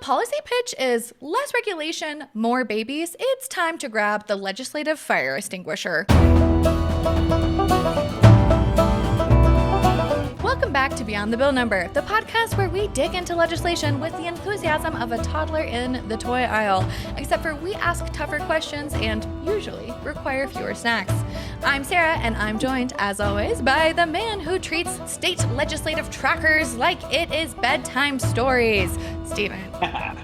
policy pitch is less regulation, more babies. It's time to grab the legislative fire extinguisher. Welcome back to Beyond the Bill Number, the podcast where we dig into legislation with the enthusiasm of a toddler in the toy aisle, except for we ask tougher questions and usually require fewer snacks. I'm Sarah, and I'm joined, as always, by the man who treats state legislative trackers like it is bedtime stories, Stephen.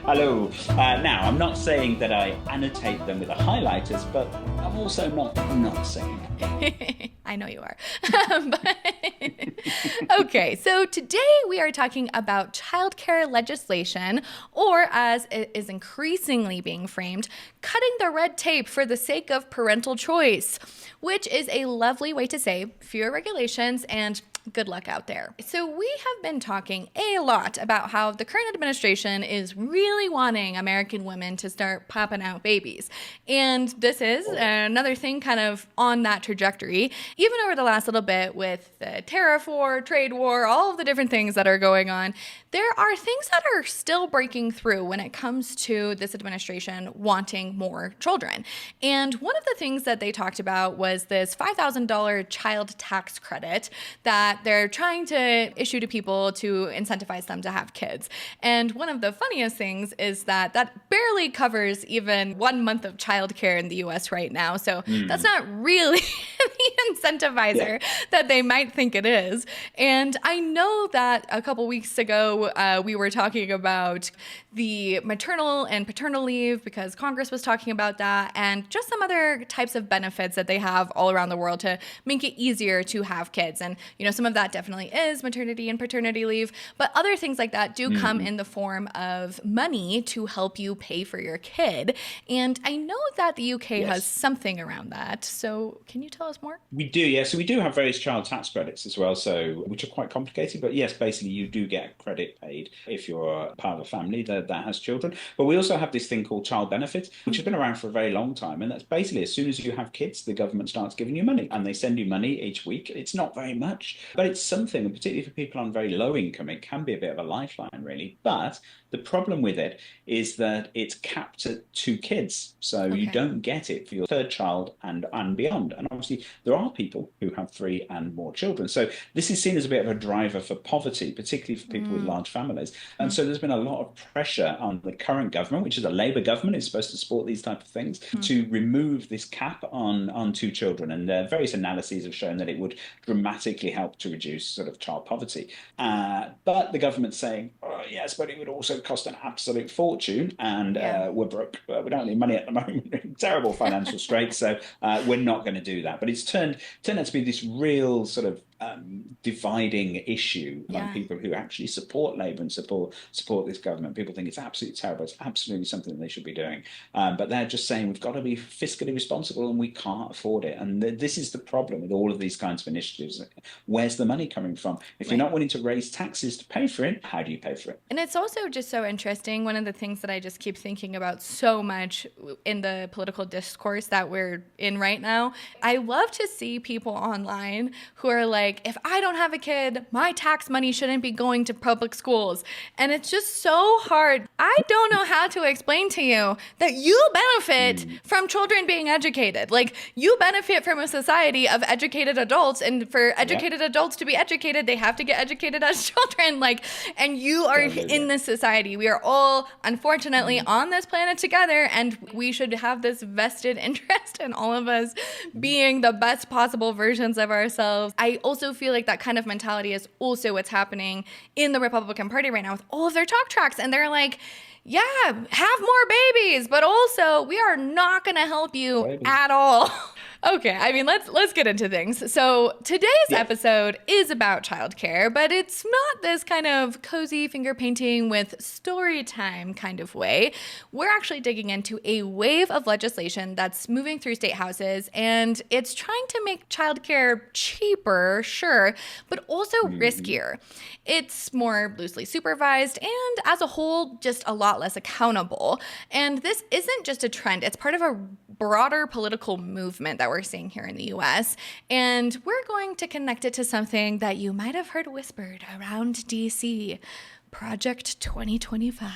Hello. Now, I'm not saying that I annotate them with the highlighters, but I'm also not saying it. I know you are. Okay, so today we are talking about childcare legislation, or as it is increasingly being framed, cutting the red tape for the sake of parental choice, which is a lovely way to say fewer regulations and good luck out there. So we have been talking a lot about how the current administration is really wanting American women to start popping out babies. And this is another thing kind of on that trajectory. Even over the last little bit with the tariff war, trade war, all of the different things that are going on, there are things that are still breaking through when it comes to this administration wanting more children. And one of the things that they talked about was this $5,000 child tax credit that they're trying to issue to people to incentivize them to have kids. And one of the funniest things is that that barely covers even 1 month of childcare in the US right now. So that's not really the incentivizer that they might think it is. And I know that a couple weeks ago, we were talking about the maternal and paternal leave because Congress was talking about that, and just some other types of benefits that they have all around the world to make it easier to have kids. And, you know, some of that definitely is maternity and paternity leave, but other things like that do come in the form of money to help you pay for your kid. And I know that the UK has something around that. So can you tell us more? We do, yeah. So we do have various child tax credits as well, so which are quite complicated. But yes, basically you do get a credit paid if you're part of a family that has children. But we also have this thing called child benefit, which has been around for a very long time. And that's basically as soon as you have kids, the government starts giving you money, and they send you money each week. It's not very much, but it's something, and particularly for people on very low income, it can be a bit of a lifeline, really. But the problem with it is that it's capped at 2 kids. So you don't get it for your third child and beyond. And obviously, there are people who have 3 and more children. So this is seen as a bit of a driver for poverty, particularly for people with large families. And so there's been a lot of pressure on the current government, which is a Labour government, is supposed to support these type of things, to remove this cap on 2 children. And various analyses have shown that it would dramatically help to reduce sort of child poverty. But the government's saying, oh, yes, but it would also cost an absolute fortune, and we're broke. We don't have any money at the moment. Terrible financial straits, so we're not going to do that. But it's turned out to be this real sort of dividing issue among people who actually support Labour and support this government. People think it's absolutely terrible. It's absolutely something that they should be doing. But they're just saying we've got to be fiscally responsible and we can't afford it. And this is the problem with all of these kinds of initiatives. Where's the money coming from? If you're not willing to raise taxes to pay for it, how do you pay for it? And it's also just so interesting. One of the things that I just keep thinking about so much in the political discourse that we're in right now, I love to see people online who are like, if I don't have a kid, my tax money shouldn't be going to public schools. And it's just so hard. I don't know how to explain to you that you benefit from children being educated. Like, you benefit from a society of educated adults, and for educated adults to be educated, they have to get educated as children. Like, and you are in this society. We are all, unfortunately, on this planet together, and we should have this vested interest in all of us being the best possible versions of ourselves. I also feel like that kind of mentality is also what's happening in the Republican Party right now with all of their talk tracks. And they're like, yeah, have more babies, but also we are not going to help you at all. Okay, I mean, let's get into things. So today's episode is about childcare, but it's not this kind of cozy finger painting with story time kind of way. We're actually digging into a wave of legislation that's moving through state houses, and it's trying to make childcare cheaper, sure, but also riskier. It's more loosely supervised and, as a whole, just a lot less accountable. And this isn't just a trend. It's part of a broader political movement that we're seeing here in the US. And we're going to connect it to something that you might have heard whispered around DC, Project 2025.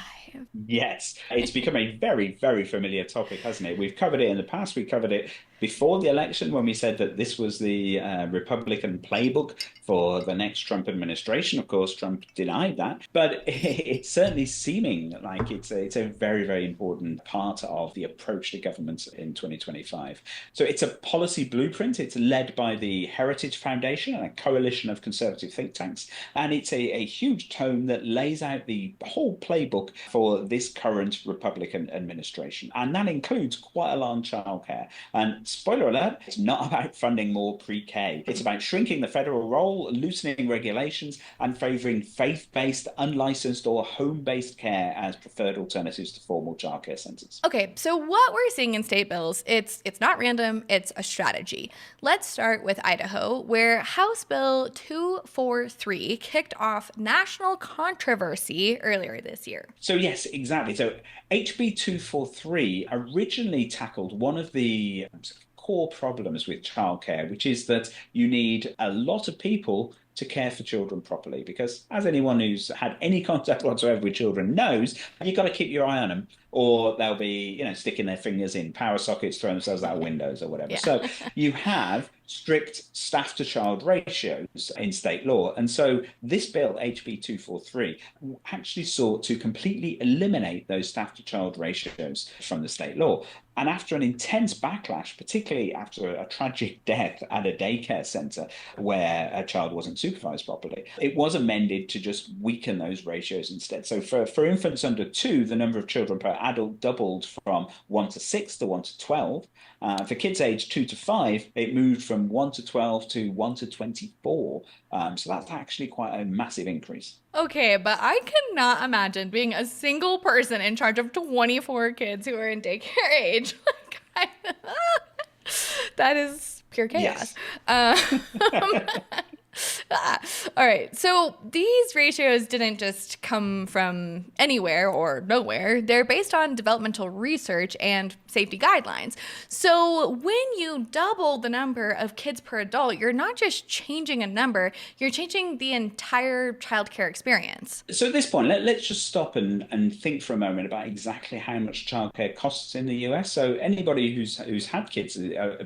Yes, it's become a very, very familiar topic, hasn't it? We've covered it in the past. We covered it before the election when we said that this was the Republican playbook for the next Trump administration. Of course, Trump denied that, but it's certainly seeming like it's a very, very important part of the approach to government in 2025. So it's a policy blueprint. It's led by the Heritage Foundation and a coalition of conservative think tanks, and it's a huge tome that lays out the whole playbook for this current Republican administration. And that includes quite a lot on childcare. And spoiler alert, it's not about funding more pre-K. It's about shrinking the federal role, loosening regulations, and favoring faith-based, unlicensed, or home-based care as preferred alternatives to formal childcare centers. Okay, so what we're seeing in state bills, it's not random, it's a strategy. Let's start with Idaho, where House Bill 243 kicked off national controversy earlier this year. So yes, exactly. So HB 243 originally tackled one of the core problems with childcare, which is that you need a lot of people to care for children properly. Because as anyone who's had any contact whatsoever with children knows, you've got to keep your eye on them, or they'll be, sticking their fingers in power sockets, throwing themselves out of windows or whatever. Yeah. So you have strict staff to child ratios in state law. And so this bill, HB 243, actually sought to completely eliminate those staff to child ratios from the state law. And after an intense backlash, particularly after a tragic death at a daycare center where a child wasn't supervised properly, it was amended to just weaken those ratios instead. So for infants under 2, the number of children per adult doubled from 1 to 6 to 1 to 12. For kids aged 2 to 5, it moved from 1 to 12 to 1 to 24. So that's actually quite a massive increase. Okay, but I cannot imagine being a single person in charge of 24 kids who are in daycare age. That is pure chaos. Yes. All right, so these ratios didn't just come from anywhere or nowhere. They're based on developmental research and safety guidelines. So when you double the number of kids per adult, you're not just changing a number, you're changing the entire childcare experience. So at this point, let's just stop and think for a moment about exactly how much childcare costs in the US. So anybody who's had kids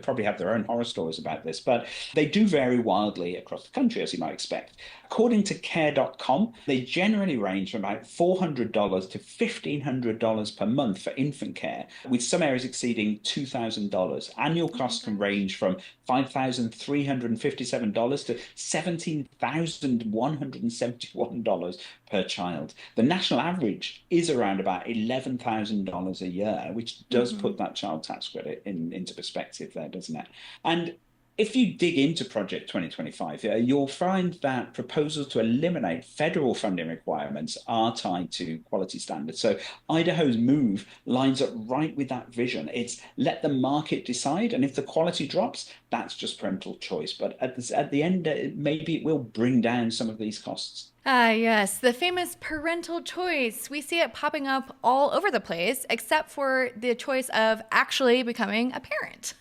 probably have their own horror stories about this, but they do vary wildly across the country, as you might expect. According to care.com, they generally range from about $400 to $1,500 per month for infant care, with some areas exceeding $2,000. Annual costs can range from $5,357 to $17,171 per child. The national average is around about $11,000 a year, which does put that child tax credit into perspective there, doesn't it? And if you dig into Project 2025, you'll find that proposals to eliminate federal funding requirements are tied to quality standards. So Idaho's move lines up right with that vision. It's let the market decide, and if the quality drops, that's just parental choice. But at the end, maybe it will bring down some of these costs. Ah, yes, the famous parental choice. We see it popping up all over the place, except for the choice of actually becoming a parent.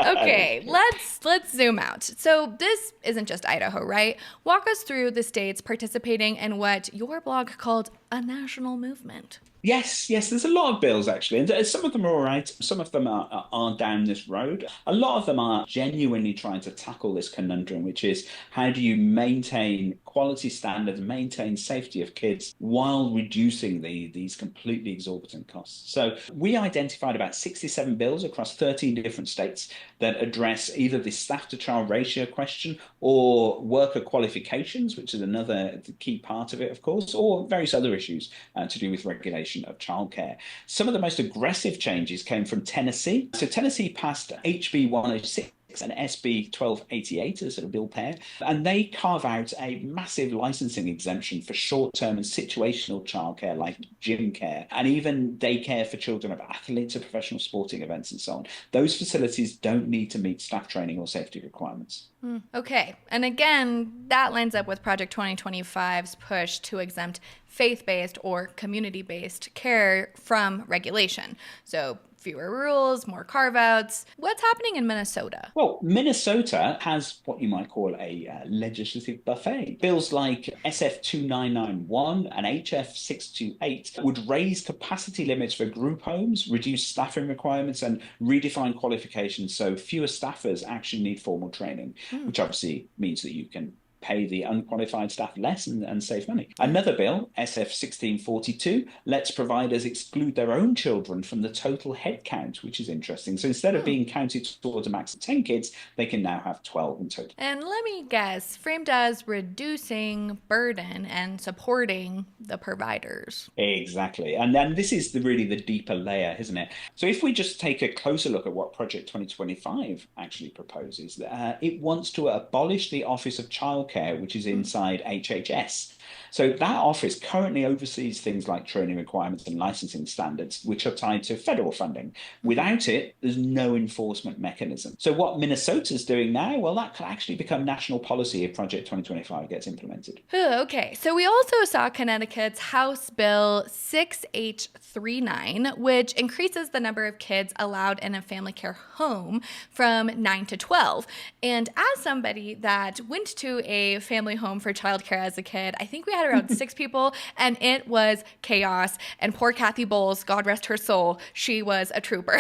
Okay, let's zoom out. So this isn't just Idaho, right? Walk us through the states participating in what your blog called a national movement. Yes, there's a lot of bills actually, and some of them are all right. Some of them are down this road. A lot of them are genuinely trying to tackle this conundrum, which is how do you maintain quality standards, maintain safety of kids while reducing these completely exorbitant costs. So we identified about 67 bills across 13 different states that address either the staff to child ratio question or worker qualifications, which is another key part of it, of course, or various other issues to do with regulation of childcare. Some of the most aggressive changes came from Tennessee. So Tennessee passed HB 106 and SB 1288 as a bill pair, and they carve out a massive licensing exemption for short-term and situational childcare like gym care and even daycare for children of athletes or professional sporting events and so on. Those facilities don't need to meet staff training or safety requirements. Okay, and again, that lines up with Project 2025's push to exempt faith-based or community-based care from regulation. So fewer rules, more carve-outs. What's happening in Minnesota? Well, Minnesota has what you might call a legislative buffet. Bills like SF 2991 and HF 628 would raise capacity limits for group homes, reduce staffing requirements, and redefine qualifications so fewer staffers actually need formal training, which obviously means that you can pay the unqualified staff less and save money. Another bill, SF 1642, lets providers exclude their own children from the total head count, which is interesting. So instead of being counted towards a max of 10 kids, they can now have 12 in total. And let me guess, framed as reducing burden and supporting the providers. Exactly. And then this is really the deeper layer, isn't it? So if we just take a closer look at what Project 2025 actually proposes, it wants to abolish the Office of Childcare, which is inside HHS. So that office currently oversees things like training requirements and licensing standards, which are tied to federal funding. Without it, there's no enforcement mechanism. So what Minnesota's doing now, well, that could actually become national policy if Project 2025 gets implemented. Okay, so we also saw Connecticut's House Bill 6H39, which increases the number of kids allowed in a family care home from 9 to 12. And as somebody that went to a family home for childcare as a kid, I think we had around 6 people, and it was chaos. And poor Kathy Bowles, God rest her soul, she was a trooper.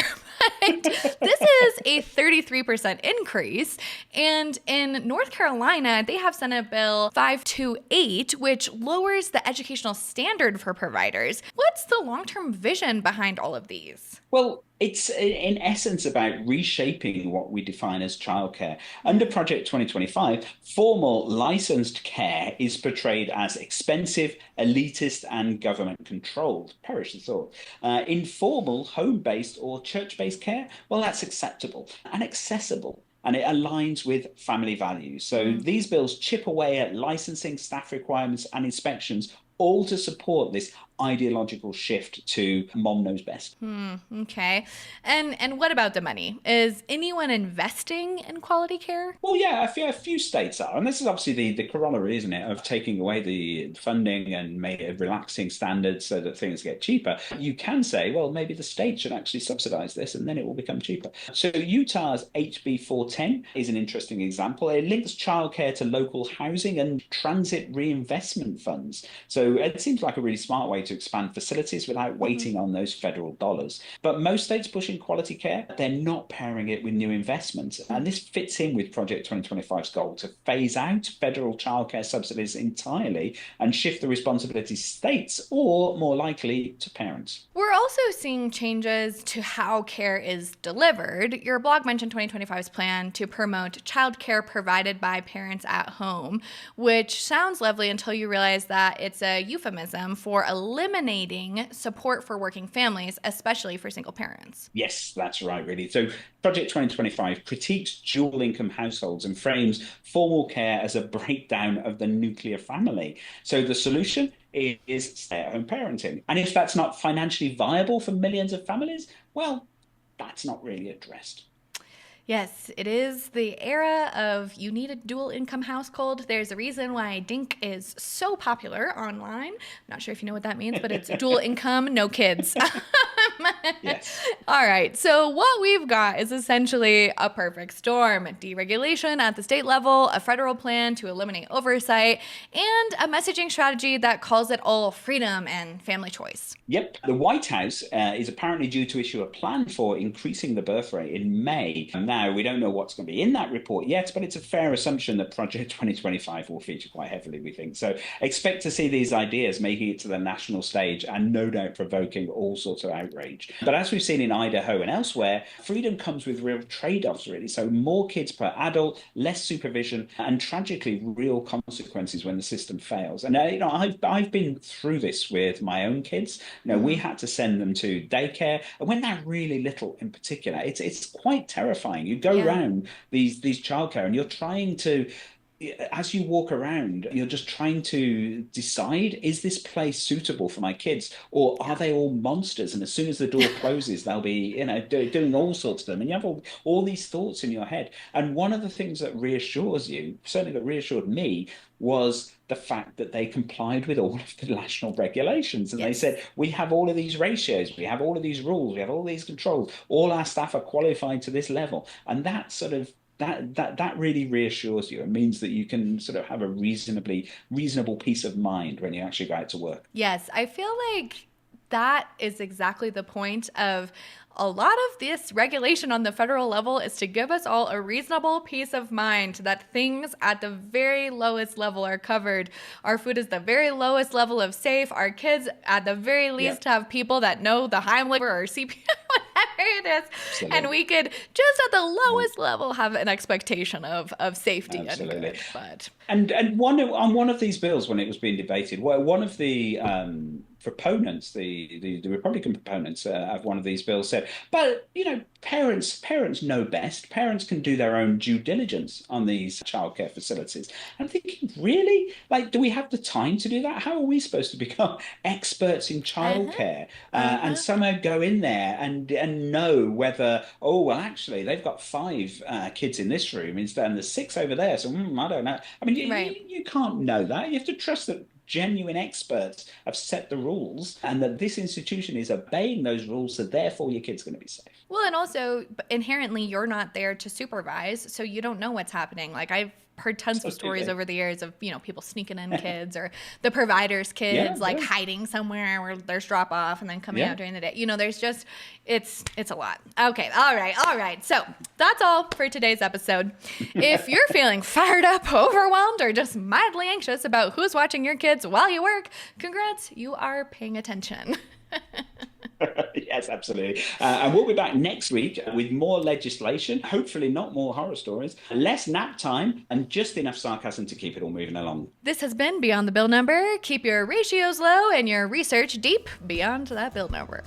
But this is a 33% increase. And in North Carolina, they have Senate Bill 528, which lowers the educational standard for providers. What's the long-term vision behind all of these? Well, it's in essence about reshaping what we define as childcare. Under Project 2025, formal licensed care is portrayed as expensive, elitist, and government controlled. Perish the thought. Informal, home-based, or church-based care, well, that's acceptable and accessible. And it aligns with family values. So these bills chip away at licensing, staff requirements, and inspections, all to support this ideological shift to mom knows best. Okay. And what about the money? Is anyone investing in quality care? Well, yeah, a few states are. And this is obviously the corollary, isn't it, of taking away the funding and relaxing standards so that things get cheaper. You can say, well, maybe the state should actually subsidize this and then it will become cheaper. So Utah's HB 410 is an interesting example. It links childcare to local housing and transit reinvestment funds. So it seems like a really smart way to expand facilities without waiting on those federal dollars. But most states pushing quality care, they're not pairing it with new investments. And this fits in with Project 2025's goal to phase out federal childcare subsidies entirely and shift the responsibility to states, or more likely to parents. We're also seeing changes to how care is delivered. Your blog mentioned 2025's plan to promote childcare provided by parents at home, which sounds lovely until you realize that it's a euphemism for eliminating support for working families, especially for single parents. Yes, that's right, really. So Project 2025 critiques dual income households and frames formal care as a breakdown of the nuclear family. So the solution is stay-at-home parenting. And if that's not financially viable for millions of families, well, that's not really addressed. Yes, it is the era of you need a dual income household. There's a reason why Dink is so popular online. I'm not sure if you know what that means, but it's dual income, no kids. Yes. All right. So what we've got is essentially a perfect storm. Deregulation at the state level, a federal plan to eliminate oversight, and a messaging strategy that calls it all freedom and family choice. Yep. The White House is apparently due to issue a plan for increasing the birth rate in May. Now, we don't know what's going to be in that report yet, but it's a fair assumption that Project 2025 will feature quite heavily, we think. So expect to see these ideas making it to the national stage and no doubt provoking all sorts of outrage. But as we've seen in Idaho and elsewhere, freedom comes with real trade-offs, really. So more kids per adult, less supervision, and tragically real consequences when the system fails. And I've been through this with my own kids. We had to send them to daycare, and when they're really little in particular, it's quite terrifying. You go around these childcare and you're trying to as you walk around, you're just trying to decide, is this place suitable for my kids, or are they all monsters? And as soon as the door closes, they'll be, doing all sorts of them. And you have all these thoughts in your head. And one of the things that reassures you, certainly that reassured me, was the fact that they complied with all of the national regulations. And they Yes. said, we have all of these ratios, we have all of these rules, we have all these controls, all our staff are qualified to this level. And that sort of that really reassures you. It means that you can sort of have a reasonable peace of mind when you actually go out to work. Yes, I feel like that is exactly the point of a lot of this regulation on the federal level is to give us all a reasonable peace of mind that things at the very lowest level are covered. Our food is the very lowest level of safe. Our kids, at the very least, have people that know the Heimlich or CPR, whatever it is. Absolutely. And we could just at the lowest level have an expectation of safety. Absolutely. And good. But And one of these bills, when it was being debated, one of the proponents, the Republican proponents of one of these bills said, but parents know best. Parents can do their own due diligence on these childcare facilities. I'm thinking, really? Like, do we have the time to do that? How are we supposed to become experts in childcare and somehow go in there and know whether, oh, well, actually, they've got 5 kids in this room instead, and there's 6 over there. So I don't know. I mean, right. you can't know that. You have to trust that genuine experts have set the rules and that this institution is obeying those rules, so therefore your kid's going to be safe. Well, and also inherently you're not there to supervise, so you don't know what's happening. Like I've heard tons of stories over the years of, people sneaking in kids or the providers' kids hiding somewhere where there's drop off and then coming out during the day. There's just it's a lot. Okay, all right. So that's all for today's episode. If you're feeling fired up, overwhelmed, or just mildly anxious about who's watching your kids while you work, congrats, you are paying attention. Yes, absolutely. And we'll be back next week with more legislation, hopefully not more horror stories, less nap time, and just enough sarcasm to keep it all moving along. This has been Beyond the Bill Number. Keep your ratios low and your research deep beyond that bill number.